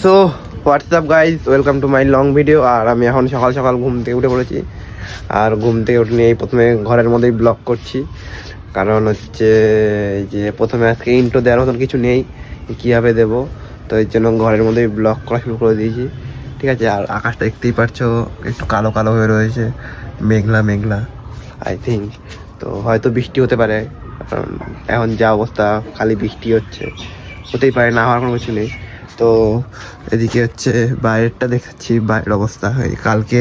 So what's up guys, welcome to my long video. আর আমি এখন সকাল সকাল ঘুম থেকে উঠে পড়েছি। আর ঘুম থেকে উঠে নিয়েই প্রথমে ঘরের মধ্যেই ব্লগ করছি, কারণ হচ্ছে যে প্রথমে আজকে ইন্ট্রো দেওয়ার মতন কিছু নেই, কীভাবে দেবো। তো এর জন্য ঘরের মধ্যেই ব্লগ করা শুরু করে দিয়েছি, ঠিক আছে। আর আকাশটা দেখতেই পারছো, একটু কালো কালো হয়ে রয়েছে, মেঘলা মেঘলা আই থিঙ্ক। তো হয়তো বৃষ্টি হতে পারে, কারণ এখন যা অবস্থা খালি বৃষ্টি হচ্ছে, হতেই পারে না হওয়ার কোনো কিছু নেই। তো এদিকে হচ্ছে বাইরেরটা দেখাচ্ছি, বাইরের অবস্থা। কালকে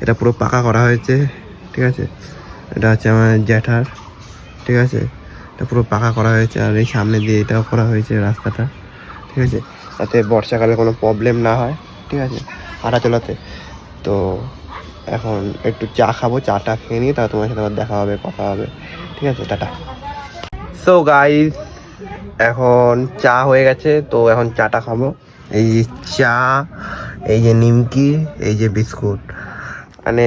এটা পুরো পাকা করা হয়েছে, ঠিক আছে। এটা হচ্ছে আমার জ্যাঠার, ঠিক আছে। এটা পুরো পাকা করা হয়েছে, আর এই সামনে দিয়ে এটাও করা হয়েছে রাস্তাটা, ঠিক আছে, যাতে বর্ষাকালে কোনো প্রবলেম না হয়, ঠিক আছে, হাঁটা চলাতে। তো এখন একটু চা খাবো, চাটা খেয়ে নিয়ে তারপর তোমার সাথে আবার দেখা হবে, কথা হবে, ঠিক আছে, টাটা। সো গাইস, এখন চা হয়ে গেছে, তো এখন চাটা খাবো। এই যে চা, এই যে নিমকি, এই যে বিস্কুট, মানে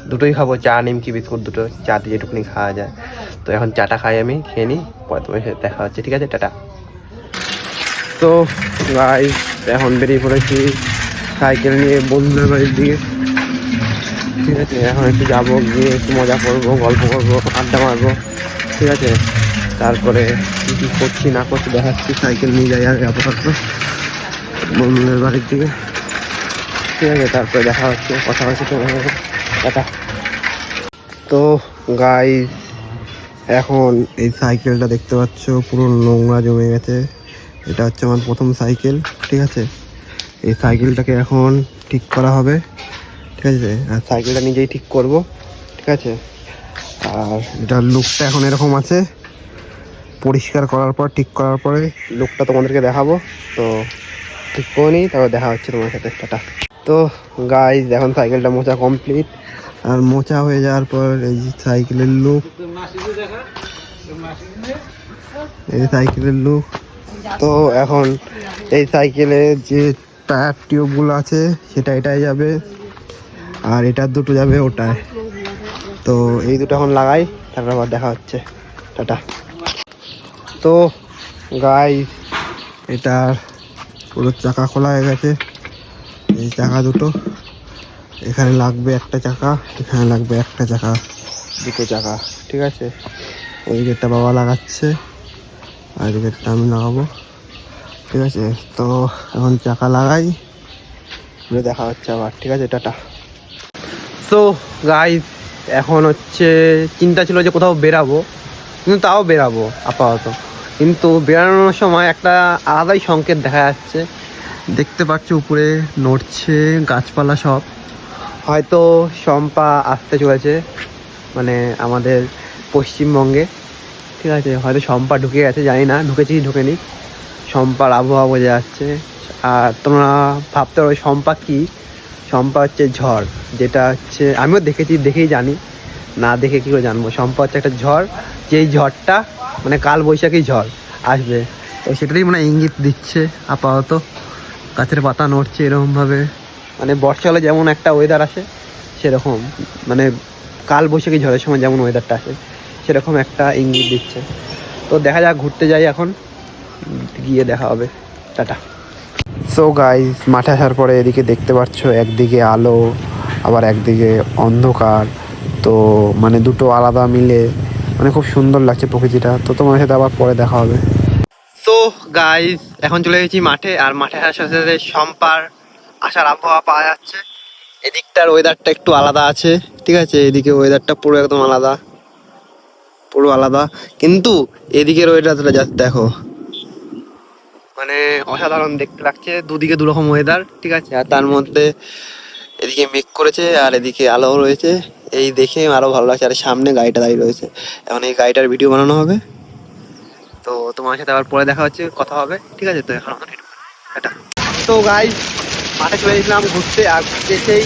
দুটোই খাবো, চা নিমকি বিস্কুট দুটো, চাতে যেটুকুনি খাওয়া যায়। তো এখন চাটা খাই, আমি খেয়ে নিই, পরে তোমার সাথে দেখা হচ্ছে, ঠিক আছে, টাটা। তো গাইস, এখন বেরিয়ে পড়েছি সাইকেল নিয়ে বন্ধুদের বাড়ির দিকে, ঠিক আছে। এখন একটু যাবো, গিয়ে একটু মজা করবো, গল্প করবো, আড্ডা মারবো, ঠিক আছে। তারপরে কী কী করছি না করছি দেখাচ্ছি। সাইকেল নিয়ে যাই আর আপাতত বন্ধুদের বাড়ির দিকে, ঠিক আছে। তারপরে দেখা হচ্ছে, কথা হচ্ছে তোমার সাথে, টাটা। তো গাইস, এখন এই সাইকেলটা দেখতে পাচ্ছ পুরো নোংরা জমে গেছে। এটা হচ্ছে আমার প্রথম সাইকেল, ঠিক আছে। এই সাইকেলটাকে এখন ঠিক করা হবে, ঠিক আছে। আর সাইকেলটা নিজেই ঠিক করব, ঠিক আছে। আর এটার লুকটা এখন এরকম আছে, পরিষ্কার করার পর, ঠিক করার পরে লুকটা তোমাদেরকে দেখাবো। তো ঠিক করে নিই, তারপর দেখা হচ্ছে তোমার সাথে, টাটা। তো গাইজ, এখন সাইকেলটা মোছা কমপ্লিট। আর মোছা হয়ে যাওয়ার পর এই সাইকেলের লুক, এই সাইকেলের লুক। তো এখন এই সাইকেলে যে টায়ার টিউবগুলো আছে সেটা এটাই যাবে, আর এটার দুটো যাবে ওটায়। তো এই দুটো এখন লাগাই, তারপর আবার দেখা হচ্ছে, টাটা। তো গাইস, এটার পুরো চাকা খোলা হয়ে গেছে। এই চাকা দুটো, এখানে লাগবে একটা চাকা, এখানে লাগবে একটা চাকা, দুটো চাকা, ঠিক আছে। ওইদিকেরটা বাবা লাগাচ্ছে, আর এদিকেরটা আমি লাগাবো, ঠিক আছে। তো এখন চাকা লাগাই, দেখা হচ্ছে আবার, ঠিক আছে, টাটা। সো গাইস, এখন হচ্ছে চিন্তা ছিল যে কোথাও বেরাবো, কিন্তু তাও বেরাবো আপাতত। কিন্তু বেরানোর সময় একটা আলাদাই সংকেত দেখা যাচ্ছে, দেখতে পাচ্ছ উপরে নড়ছে গাছপালা সব। হয়তো শম্পা আসতে চলেছে, মানে আমাদের পশ্চিমবঙ্গে, ঠিক আছে। হয়তো শম্পা ঢুকে গেছে, জানি না ঢুকেছি ঢুকেনি। শম্পার আবহাওয়া বোঝা যাচ্ছে। আর তোমরা ভাবতে পারো শম্পা কী? শম্পা হচ্ছে ঝড়, যেটা হচ্ছে আমিও দেখেছি, দেখেই জানি, না দেখে কী করে জানবো। শম্পা হচ্ছে একটা ঝড়, যেই ঝড়টা মানে কাল বৈশাখী ঝড় আসবে, তো সেটারই মানে ইঙ্গিত দিচ্ছে আপাতত। গাছের পাতা নড়ছে এরকমভাবে, মানে বর্ষাকালে যেমন একটা ওয়েদার আসে সেরকম, মানে কাল বৈশাখী ঝড়ের সময় যেমন ওয়েদারটা আসে সেরকম একটা ইঙ্গিত দিচ্ছে। তো দেখা যাক, ঘুরতে যাই এখন, গিয়ে দেখা হবে, টাটা। সো গাইস, মাঠে আসার পরে এদিকে দেখতে পাচ্ছ একদিকে আলো, আবার একদিকে অন্ধকার। তো মানে দুটো আলাদা মিলে মানে খুব সুন্দর লাগছে প্রকৃতিটা। তো তোমার সাথে আবার পরে দেখা হবে। তো গাইস, এখন চলে এসেছি মাঠে, আর মাঠে আসার সাথে সাথে শম্পার আসার আবহাওয়া পাওয়া যাচ্ছে। এদিকটার ওয়েদারটা একটু আলাদা আছে, ঠিক আছে। এদিকে ওয়েদারটা পুরো একদম আলাদা, পুরো আলাদা। কিন্তু এদিকের ওয়েদারটা জাস্ট দেখো, মানে অসাধারণ দেখতে লাগছে। দুদিকে দুরকম ওয়েদার, ঠিক আছে। আর তার মধ্যে এদিকে মেঘ করেছে আর এদিকে আলো রয়েছে, এই দেখে আরো ভালো লাগছে। আর সামনে গাড়িটা দাঁড়িয়ে রয়েছে, এখন এই গাড়িটার ভিডিও বানানো হবে। তো তোমার সাথে আবার পরে দেখা হচ্ছে, কথা হবে, ঠিক আছে। তো এখন এটা তো গাইস, মাঠে চলে গেছিলাম ঘুরতে, আর এসেই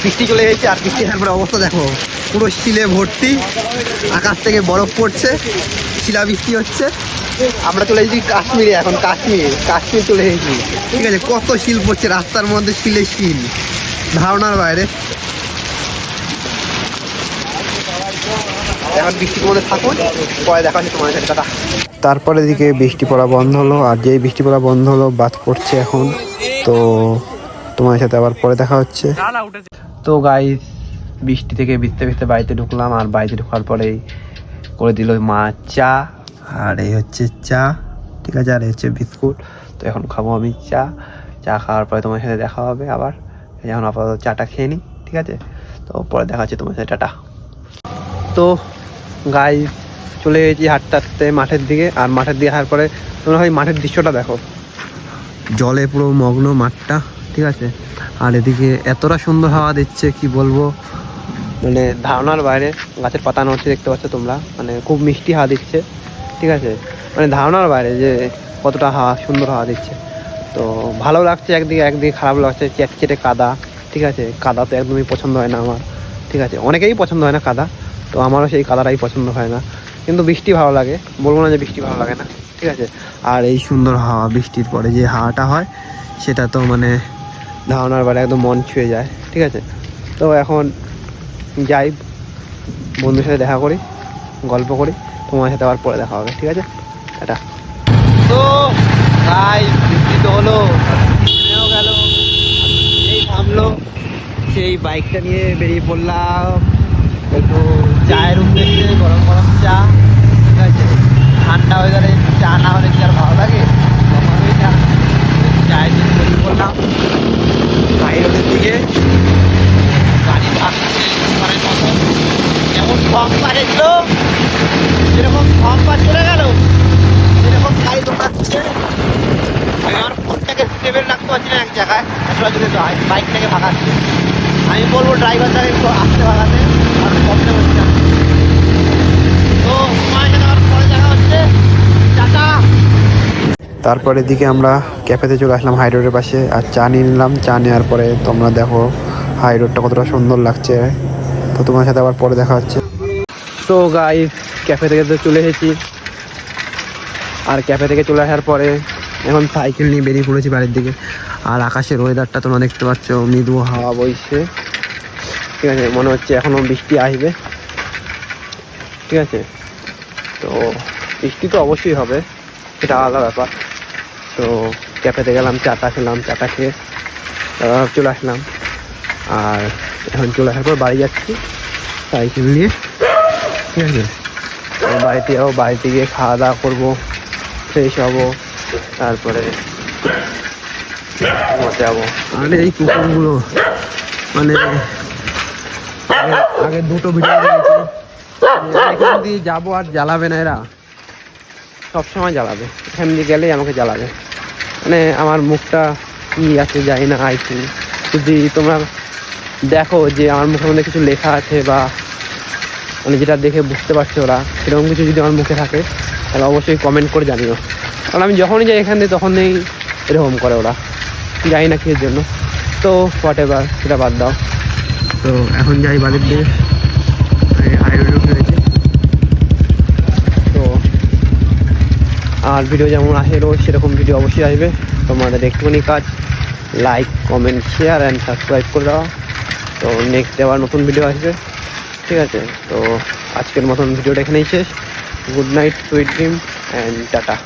বৃষ্টি চলে এসেছে। আর বৃষ্টি তারপরে অবস্থা দেখো, পুরো শিলে ভর্তি, আকাশ থেকে বরফ পড়ছে, শিলা বৃষ্টি হচ্ছে। আমরা চলে এসেছি কাশ্মীরে, এখন কাশ্মীর চলে এসেছি, ঠিক আছে। কত শিল পড়ছে রাস্তার মধ্যে, শিলে শিল, ধারণার বাইরে। এখন বৃষ্টির মধ্যে থাকুন, পরে দেখা হচ্ছে তোমার সাথে, টাটা। তারপরে এদিকে বৃষ্টি পড়া বন্ধ হলো, আর যেই বৃষ্টি পড়া বন্ধ হলো বাদ পড়ছে এখন, তো তোমার সাথে আবার পরে দেখা হচ্ছে। তো গাইস বৃষ্টি থেকে ভিজতে ভিজতে বাড়িতে ঢুকলাম, আর বাড়িতে ঢোকার পরেই করে দিল মা চা, আর এই হচ্ছে চা, ঠিক আছে, আর এই হচ্ছে বিস্কুট। তো এখন খাবো আমি চা। চা খাওয়ার পরে তোমার সাথে দেখা হবে আবার। এখন আপাতত চাটা খেয়ে নিই, ঠিক আছে, তো পরে দেখা হচ্ছে তোমার সাথে, টাটা। তো গাইস চলে গেছি হাঁটতে হাঁটতে মাঠের দিকে, আর মাঠের দিকে আসার পরে তোমরা হয় মাঠের দৃশ্যটা দেখো, জলে পুরো মগ্ন মাঠটা, ঠিক আছে, আর এদিকে এতটা সুন্দর হাওয়া দিচ্ছে কি বলবো, মানে ধারণার বাইরে। গাছের পাতা নড়ছে দেখতে পাচ্ছ তোমরা, মানে খুব মিষ্টি হাওয়া দিচ্ছে, ঠিক আছে, মানে ধারণার বাইরে যে কতটা হাওয়া, সুন্দর হাওয়া দিচ্ছে। তো ভালো লাগছে একদিকে, একদিকে খারাপ লাগছে, চেটচেটে কাদা, ঠিক আছে, কাদা তো একদমই পছন্দ হয় না আমার, ঠিক আছে, অনেকেই পছন্দ হয় না কাদা, তো আমারও সেই কাদাটাই পছন্দ হয় না, কিন্তু বৃষ্টি ভালো লাগে, বলবো না যে বৃষ্টি ভালো লাগে না, ঠিক আছে। আর এই সুন্দর হাওয়া, বৃষ্টির পরে যে হাওয়াটা হয় সেটা তো মানে ধারণার বাইরে, একদম মন ছুঁয়ে যায়, ঠিক আছে। তো এখন যাই, বন্ধুর সাথে দেখা করি, গল্প করি, তোমার সাথে আবার পরে দেখা হবে, ঠিক আছে, এটা। তো তাই বৃষ্টি তো হলো, গেল, এই থামলো, সেই বাইকটা নিয়ে বেরিয়ে পড়লাম একটু চায়ের উদ্দেশ্যে, গরম গরম চা, ঠিক আছে, ঠান্ডা হয়ে গেলে চা না হলে কি আর ভালো লাগে, তখন ওই চায়ের দিকে বেরিয়ে পড়লাম বাইরের দিকে। গাড়ি ভাগছে যেমন কম পাড়েছিল, যেরকম কম পা চলে গেল সেরকম গাড়ি দৌড়াচ্ছে। আমি আমার ফোনটাকে স্টেবল রাখতে পারছি না এক জায়গায়, আসলে যদি বাইকটাকে ভাগাচ্ছে। আমি বলবো ড্রাইভারটাকে একটু আসতে ভাগাতে, আর প্রবলেম হচ্ছে। তো তোমার সাথে আমার পরে দেখা হচ্ছে, টাটা। তারপরে দিকে আমরা ক্যাফেতে চলে আসলাম হাই রোডের পাশে, আর চা নিয়ে নিলাম। চা নেওয়ার পরে তোমরা দেখো হাই রোডটা কতটা সুন্দর লাগছে। তো তোমার সাথে আবার পরে দেখা হচ্ছে। তো গাইস ক্যাফে থেকে তো চলে এসেছি, আর ক্যাফে থেকে চলে আসার পরে এখন সাইকেল নিয়ে বেরিয়ে পড়েছি বাড়ির দিকে। আর আকাশের ওয়েদারটা তোমরা দেখতে পাচ্ছ, মৃদু হাওয়া বইছে, ঠিক আছে, মনে হচ্ছে এখনও বৃষ্টি আসবে, ঠিক আছে। তো বৃষ্টি তো অবশ্যই হবে, সেটা আলাদা ব্যাপার। তো ক্যাফেতে গেলাম, চাটা খেলাম, চাটা খেয়ে চলে আসলাম। আর এখন চলে আসার পর বাড়ি যাচ্ছি সাইকেল নিয়ে, ঠিক আছে। বাড়িতে যাবো, বাড়িতে গিয়ে খাওয়া দাওয়া করবো, ফ্রেশ হবো, তারপরে ঘুমোতে যাবো। আর এই কুকুরগুলো মানে আগে দুটো ভিডিও দিয়েছি, এখান দিয়ে যাবো আর জ্বালাবে না, এরা সবসময় জ্বালাবে, এখান দিয়ে গেলেই আমাকে জ্বালাবে, মানে আমার মুখটা কি আছে যাই না আইছি। যদি তোমরা দেখো যে আমার মুখের মধ্যে কিছু লেখা আছে, বা মানে যেটা দেখে বুঝতে পারছো ওরা, সেরকম কিছু যদি আমার মুখে থাকে তাহলে অবশ্যই কমেন্ট করে জানিও। কারণ আমি যখনই যাই এখান থেকে তখনই এরকম করে ওরা, যাই না কিসের জন্য। তো হোয়াট এভার, সেটা বাদ দাও। তো এখন যাই বাড়ির দিকে, তো আর ভিডিও যেমন আসে রোজ সেরকম ভিডিও অবশ্যই আসবে। তোমাদের একটুখানি কাজ, like comment share and subscribe করে দেওয়া। তো নেক্সট আবার নতুন ভিডিও আসবে, ঠিক আছে। তো আজকের মতন ভিডিওটা এখানেই শেষ। Good night, sweet dream and tata.